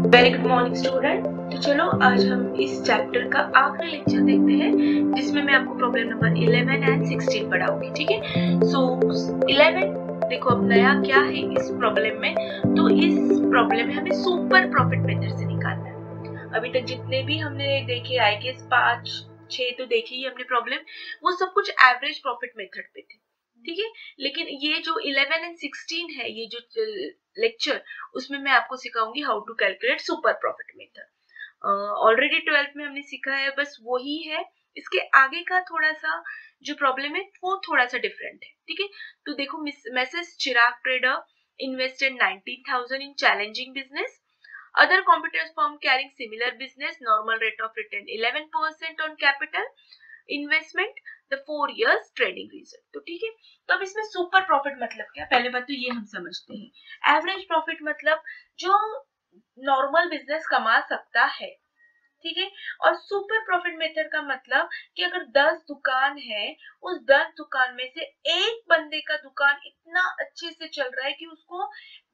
Very good morning student. तो चलो आज हम इस चैप्टर का आखिरी लेक्चर देखते हैं जिसमें मैं आपको प्रॉब्लम नंबर 11 एंड 16 पढ़ाऊंगी। ठीक है, सो 11 देखो अब नया क्या है इस प्रॉब्लम में। तो इस प्रॉब्लम में हमें सुपर प्रॉफिट मेथड से निकालना है। अभी तक जितने भी हमने देखे आई गेस 5-6 तो देखे ही हमने प्रॉब्लम, वो सब कुछ एवरेज प्रॉफिट मेथड पे थे। ठीक है, लेकिन ये जो 11 एंड 16 है, ये जो लेक्चर, उसमें मैं आपको सिखाऊंगी how to calculate super profit method. Already 12th में हमने सीखा है, बस वही है। इसके आगे का थोड़ा सा जो प्रॉब्लम है वो थोड़ा सा डिफरेंट है। ठीक है, तो देखो message Chirag trader invested 19,000 in challenging business. Other competitors firm carrying similar business, normal rate of return 11% on capital investment, the 4 years trading result. तो ठीक है, तो अब इसमें सुपर प्रॉफिट मतलब क्या, पहले बात तो ये हम समझते हैं। एवरेज प्रॉफिट मतलब जो नॉर्मल बिजनेस कमा सकता है। ठीक है, और सुपर प्रॉफिट मेथड का मतलब कि अगर 10 दुकान है, उस 10 दुकान में से एक बंदे का दुकान इतना अच्छे से चल रहा है कि उसको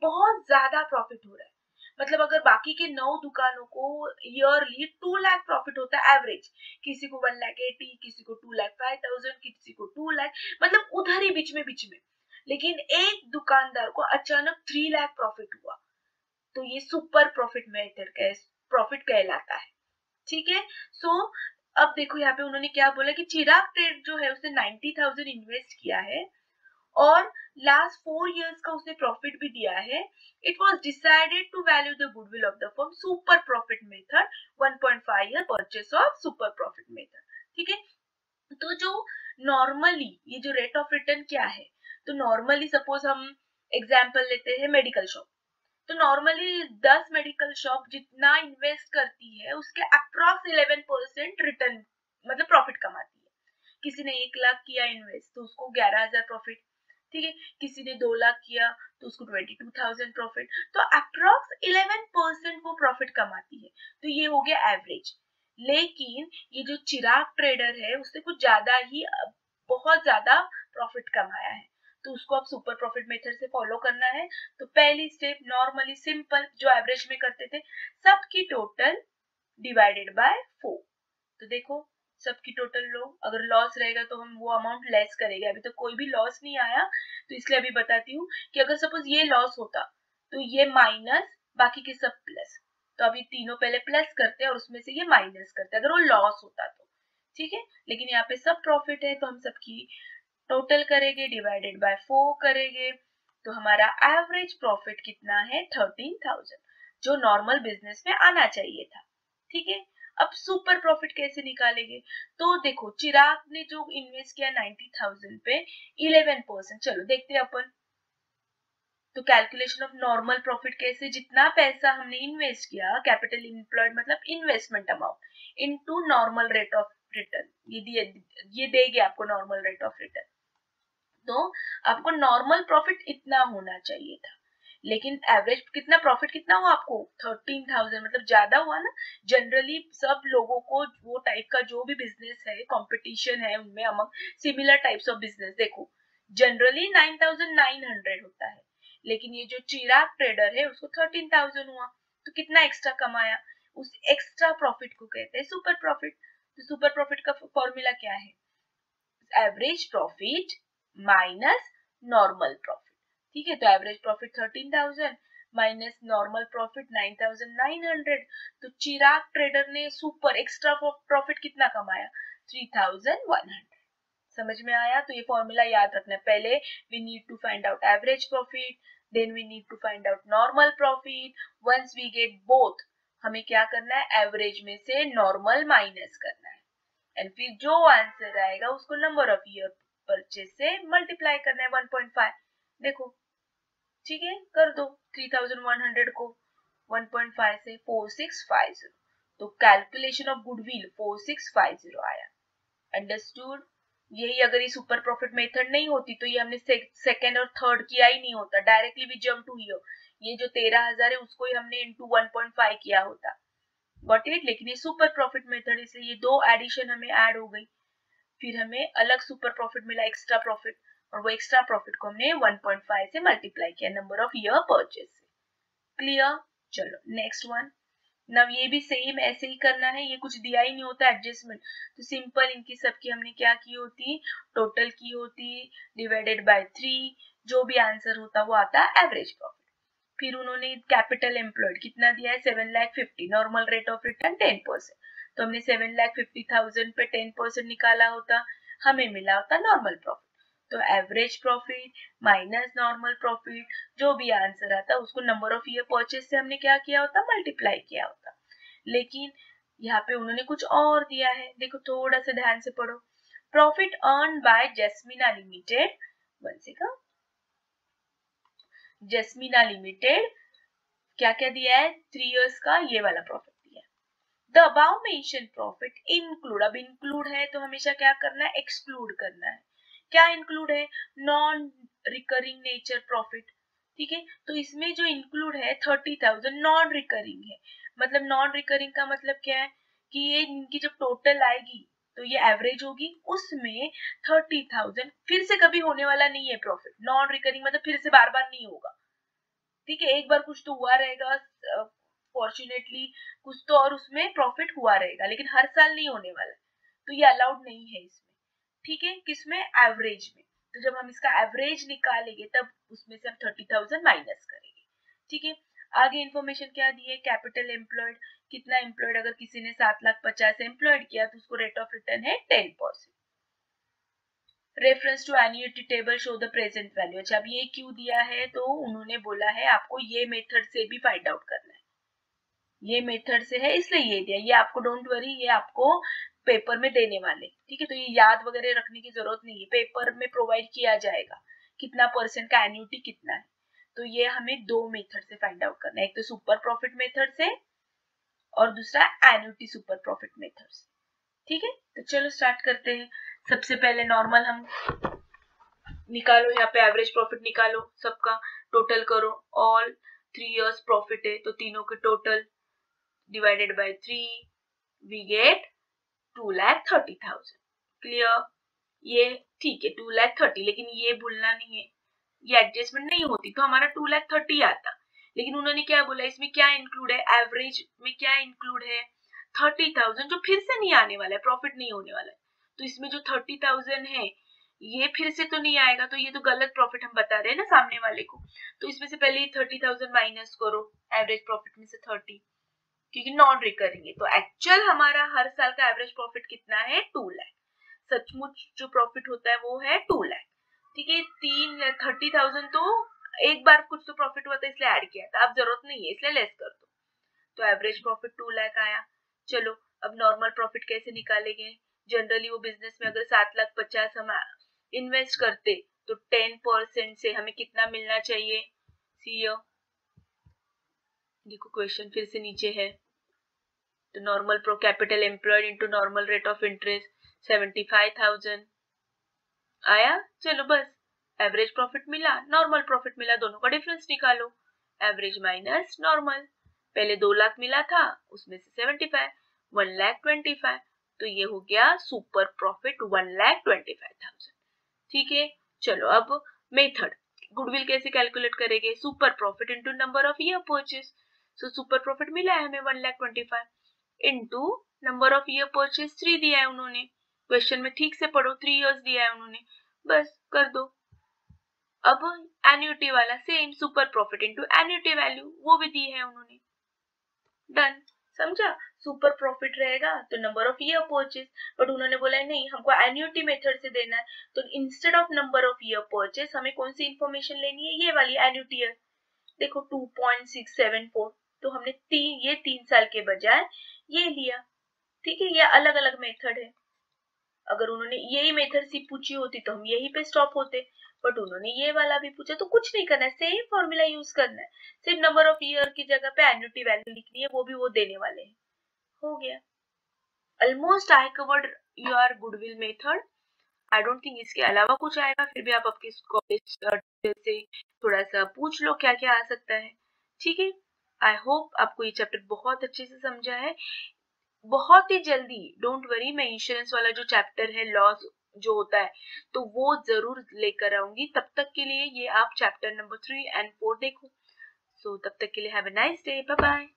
बहुत ज्यादा प्रॉफिट हो रहा है। मतलब अगर बाकी के 9 दुकानों को ईयरली 2 लाख प्रॉफिट होता है एवरेज, किसी को 1,80,000, किसी को 2,05,000, किसी को 2 लाख, मतलब उधर ही बीच में, लेकिन एक दुकानदार को अचानक 3 लाख प्रॉफिट हुआ, तो ये सुपर प्रॉफिट मेथड का प्रॉफिट कहलाता है। ठीक है, सो अब देखो यहाँ पे उन्होंने क्या बोला कि चिराग ट्रेड जो है उसने 90,000 इन्वेस्ट किया है और लास्ट 4 years का उसने प्रॉफिट भी दिया है। It was decided to value the goodwill of the firm super profit method 1.5 year purchase of super profit method. ठीक है, तो जो नॉर्मली ये जो रेट ऑफ रिटर्न क्या है, तो नॉर्मली सपोज हम एग्जांपल लेते हैं मेडिकल शॉप। तो नॉर्मली 10 मेडिकल शॉप जितना इन्वेस्ट करती है उसके अप्रॉक्स 11% रिटर्न मतलब प्रॉफिट कमाती है। किसी ने 1 लाख किया इन्वेस्ट तो उसको 11,000 प्रॉफिट। ठीक है, किसी ने 2 लाख किया तो उसको 22,000 प्रॉफिट। तो अप्रॉक्स 11% वो प्रॉफिट कमाती है। तो ये हो गया एवरेज। लेकिन ये जो चिराग ट्रेडर है उसने कुछ ज्यादा ही बहुत ज्यादा प्रॉफिट कमाया है, तो उसको अब सुपर प्रॉफिट मेथड से फॉलो करना है। तो पहली स्टेप नॉर्मली सिंपल जो एवरेज में करते थे, सबकी टोटल डिवाइडेड बाय 4। तो देखो सबकी टोटल लो, अगर लॉस रहेगा तो हम वो अमाउंट लेस करेंगे। अभी तो कोई भी लॉस नहीं आया, तो इसलिए अभी बताती हूँ कि अगर सपोज ये लॉस होता तो ये माइनस, बाकी के सब प्लस। तो अभी तीनों पहले प्लस करते हैं और उसमें से ये माइनस करते हैं अगर वो लॉस होता तो। ठीक है, लेकिन यहाँ पे सब प्रॉफिट है तो हम सबकी टोटल करेंगे डिवाइडेड बाय 4 करेंगे। तो हमारा एवरेज प्रॉफिट कितना है 13,000, जो नॉर्मल बिजनेस में आना चाहिए था। ठीक है, अब सुपर प्रॉफिट कैसे निकालेंगे, तो देखो चिराग ने जो इन्वेस्ट किया 90,000 पे 11%, चलो देखते हैं अपन। तो कैलकुलेशन ऑफ नॉर्मल प्रॉफिट कैसे, जितना पैसा हमने इन्वेस्ट किया, कैपिटल इम्प्लॉयड मतलब investment amount into normal rate of return, ये देगी आपको नॉर्मल रेट ऑफ रिटर्न। तो आपको नॉर्मल प्रॉफिट इतना होना चाहिए था, लेकिन एवरेज कितना प्रॉफिट कितना हुआ आपको 13,000, मतलब ज्यादा हुआ ना। जनरली सब लोगों को वो टाइप का जो भी बिजनेस है, कंपटीशन है उनमें among similar types of business, देखो जनरली 9,900 होता है, लेकिन ये जो चिराग ट्रेडर है उसको 13,000 हुआ, तो कितना एक्स्ट्रा कमाया, उस एक्स्ट्रा प्रॉफिट को कहते हैं सुपर प्रॉफिट। तो सुपर प्रॉफिट का फॉर्मूला क्या है, average profit minus normal profit. ठीक है, तो average profit 13,000 minus normal profit 9,900। तो चिराग ट्रेडर ने सुपर एक्स्ट्रा प्रॉफिट कितना कमाया 3,100। समझ में आया, तो ये फॉर्मूला याद रखना है। पहले we need to find out average profit, then we need to find out normal profit. Once we get both, हमें क्या करना है, एवरेज में से नॉर्मल माइनस करना है, एंड फिर जो आंसर आएगा उसको नंबर ऑफ ईयर परचेज से मल्टीप्लाई करना है 1.5। देखो ठीक है, कर दो 3,100 को 1.5 से 4650, तो कैलकुलेशन ऑफ गुडविल 4650 आया। अंडरस्टूड। यही अगर ये सुपर प्रॉफिट मेथड नहीं होती तो ये हमने सेकंड और थर्ड किया ही नहीं होता, directly we jump to here. ये जो 13,000 है उसको ही हमने इनटू 1.5 किया होता, गॉट इट। लेकिन ये सुपर प्रॉफिट मेथड, इसलिए ये दो एडिशन हमें ऐड हो गई, फिर हमें अलग सुपर प्रॉफिट मिला एक्स्ट्रा प्रॉफिट, और वो एक्स्ट्रा प्रॉफिट को हमने 1.5 से मल्टीप्लाई किया नंबर ऑफ ईयर परचेज से। क्लियर। चलो नेक्स्ट वन, नव ये भी सेम ऐसे ही करना है, ये कुछ दिया ही नहीं होता एडजस्टमेंट, तो सिंपल इनकी सबकी हमने क्या की होती, टोटल की होती डिवाइडेड बाय 3, जो भी आंसर होता वो आता एवरेज प्रॉफिट। फिर उन्होंने कैपिटल एम्प्लॉयड कितना दिया है 7,50,000, नॉर्मल रेट ऑफ रिटर्न 10%, तो हमने 7,50,000 पे 10% निकाला होता, हमें मिला होता नॉर्मल प्रॉफिट। तो average profit minus normal profit, जो भी आंसर आता उसको नंबर ऑफ ईयर परचेज से हमने क्या किया होता, मल्टीप्लाई किया होता। लेकिन यहाँ पे उन्होंने कुछ और दिया है, देखो थोड़ा सा ध्यान से पढ़ो। Profit earn by Jasmina limited, one second, Jasmina limited क्या क्या दिया है, 3 इयर्स का ये वाला प्रॉफिट दिया है। The above mention profit include, अब इंक्लूड है तो हमेशा क्या करना है, एक्सक्लूड करना है। क्या इंक्लूड है, नॉन रिकरिंग नेचर प्रॉफिट, ठीक है। तो इसमें जो इंक्लूड है 30,000 नॉन रिकरिंग है, मतलब नॉन रिकरिंग का मतलब क्या है कि ये इनकी जब टोटल आएगी तो ये एवरेज होगी, उसमें 30,000 फिर से कभी होने वाला नहीं है प्रॉफिट, नॉन रिकरिंग मतलब फिर से बार बार नहीं होगा, ठीक है। एक बार कुछ तो हुआ रहेगा फॉर्चुनेटली, कुछ तो और उसमें प्रॉफिट हुआ रहेगा, लेकिन हर साल नहीं होने वाला, तो ये अलाउड नहीं है इसमें, ठीक है। किसमें, एवरेज में। तो जब हम इसका एवरेज निकालेंगे तब उसमें से हम 30,000 माइनस करेंगे, ठीक है। आगे इंफॉर्मेशन क्या दी है, कैपिटल एम्प्लॉयड, कितना एम्प्लॉयड, अगर किसी ने 7,50,000 एम्प्लॉयड किया तो उसको रेट ऑफ रिटर्न है 10%। Reference to annuity table show the present value, अच्छा अब ये क्यों दिया है, तो उन्होंने बोला है आपको ये मेथड से भी फाइंड आउट करना है, ये मेथड से है इसलिए ये दिया, ये आपको डोंट वरी, ये आपको पेपर में देने वाले, ठीक है। तो ये याद वगैरह रखने की जरूरत नहीं है, पेपर में प्रोवाइड किया जाएगा कितना परसेंट का एन्युटी कितना है। तो ये हमें दो मेथड से फाइंड आउट करना है, एक तो सुपर प्रॉफिट मेथड से और दूसरा एन्युटी सुपर प्रॉफिट मेथड से, ठीक है। तो चलो स्टार्ट करते हैं। सबसे पहले नॉर्मल हम निकालो, यहाँ पे एवरेज प्रॉफिट निकालो, सबका टोटल करो, ऑल 3 इयर्स प्रॉफिट है तो तीनों के total divided by 3 we get 2,30,000, clear. ये ठीक है 2,30,000, लेकिन ये भूलना नहीं है, ये एडजस्टमेंट नहीं होती तो हमारा 2,30,000 आता, लेकिन उन्होंने क्या बोला, इसमें क्या इंक्लूड है, एवरेज में क्या इंक्लूड है 30,000, जो फिर से नहीं आने वाला है, प्रॉफिट नहीं होने वाला है। तो इसमें जो 30,000 है ये फिर से तो नहीं आएगा, तो ये तो गलत प्रॉफिट हम बता रहे हैं ना सामने वाले को। तो इसमें से पहले 30,000 माइनस करो एवरेज प्रॉफिट में से 30, क्योंकि नॉन रिकरिंग है। तो एक्चुअल हमारा हर साल का एवरेज प्रॉफिट कितना है, 2 लाख। सचमुच जो प्रॉफिट होता है वो है 2 लाख, ठीक है। 30,000 तो एक बार कुछ तो प्रॉफिट हुआ था इसलिए ऐड किया था, अब जरूरत नहीं है इसलिए लेस कर दो, तो एवरेज प्रॉफिट 2 लाख आया। चलो अब नॉर्मल प्रॉफिट कैसे निकालेंगे, जनरली वो बिजनेस में अगर 7,50,000 हम इन्वेस्ट करते तो 10% से हमें कितना मिलना चाहिए, सी देखो क्वेश्चन फिर से नीचे है, तो normal pro capital employed into normal rate of interest 75,000 आया। चलो बस एवरेज प्रॉफिट मिला, नॉर्मल प्रॉफिट मिला, दोनों का डिफरेंस निकालो, एवरेज माइनस नॉर्मल। पहले 2 लाख मिला था उसमें से 75, 1,25,000, तो ये हो गया सुपर प्रॉफिट 1,25,000, ठीक है। चलो अब मेथड, गुडविल कैसे कैलकुलेट करेंगे, super profit into number of year purchase, so super profit मिला है हमें 1,25,000 into number of year purchase 3 दिया है उन्होंने, क्वेश्चन में ठीक से पढ़ो 3 इयर्स दिया है उन्होंने, बस कर दो। अब एन्युटी वाला same, super profit into annuity value, वो भी दी है उन्होंने, डन, समझा। सुपर प्रॉफिट रहेगा तो number of year purchase, but उन्होंने बोला है नहीं हमको एन्युटी मेथड से देना है, तो instead of number of year purchase हमें कौन सी इंफॉर्मेशन लेनी है, ये वाली एन्युटी है। देखो 2.674, तो हमने ये 3 साल के बजाय ये लिया, ठीक है। ये अलग अलग मेथड है, अगर उन्होंने यही मेथड सी पूछी होती तो हम यही पे स्टॉप होते, बट उन्होंने ये वाला भी पूछा, तो कुछ नहीं करना है, सेम फॉर्मूला यूज करना है, सिर्फ नंबर ऑफ ईयर की जगह पे एन्युटी वैल्यू लिखनी है, वो भी वो देने वाले हैं, हो गया। Almost I covered your goodwill method, I don't think इसके अलावा कुछ आएगा, फिर भी आप आपके कॉलेज से थोड़ा सा पूछ लो क्या क्या आ सकता है, ठीक है। आई होप आपको ये चैप्टर बहुत अच्छे से समझा है। बहुत ही जल्दी, डोंट वरी, मैं इंश्योरेंस वाला जो चैप्टर है लॉस जो होता है तो वो जरूर लेकर आऊंगी, तब तक के लिए ये आप चैप्टर नंबर 3 और 4 देखो। सो तब तक के लिए have a nice day, bye bye.